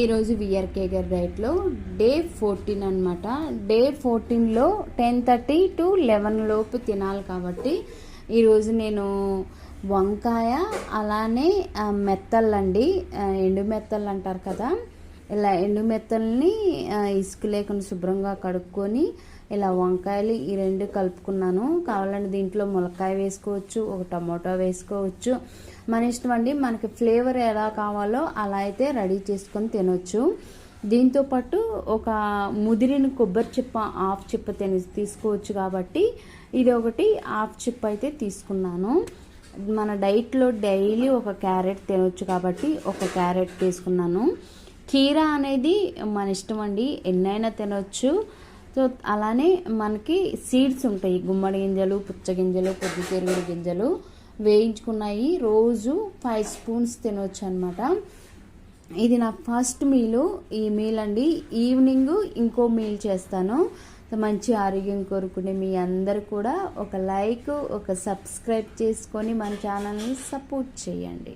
ఈరోజు విఆర్కే గారి డైట్లో డే 14 అనమాట. డే 14లో 10:30 to 11 లోపు తినాలి. కాబట్టి ఈరోజు నేను వంకాయ అలానే మెత్తళ్ళండి, ఎండు మెత్తళ్ళు అంటారు కదా, ఇలా ఎండు మెత్తల్ని ఇసుక లేకుండా శుభ్రంగా కడుక్కొని ఇలా వంకాయలు ఈ రెండు కలుపుకున్నాను. కావాలంటే దీంట్లో ములక్కాయ వేసుకోవచ్చు, ఒక టమోటా వేసుకోవచ్చు, మన ఇష్టం అండి. మనకి ఫ్లేవర్ ఎలా కావాలో అలా అయితే రెడీ చేసుకొని తినొచ్చు. దీంతోపాటు ఒక ముదిరిన కొబ్బరి చిప్ప హాఫ్ చిప్ప తీసుకోవచ్చు. కాబట్టి ఇది ఒకటి హాఫ్ చిప్ప అయితే తీసుకున్నాను. మన డైట్లో డైలీ ఒక క్యారెట్ తినొచ్చు కాబట్టి ఒక క్యారెట్ తీసుకున్నాను. కీరా అనేది మన ఇష్టం అండి, ఎన్నైనా తినొచ్చు. సో అలానే మనకి సీడ్స్ ఉంటాయి, గుమ్మడి గింజలు, పుచ్చగింజలు, పొద్దుతిరుగుడు గింజలు వేయించుకున్నాయి. రోజు 5 స్పూన్స్ తినొచ్చు అనమాట. ఇది నా ఫస్ట్ మీలు. ఈ మీల్ అండి, ఈవినింగ్ ఇంకో మీల్ చేస్తాను. మంచి ఆరోగ్యం కోరుకునే మీ అందరు కూడా ఒక లైక్, ఒక సబ్స్క్రైబ్ చేసుకొని మన ఛానల్ని సపోర్ట్ చేయండి.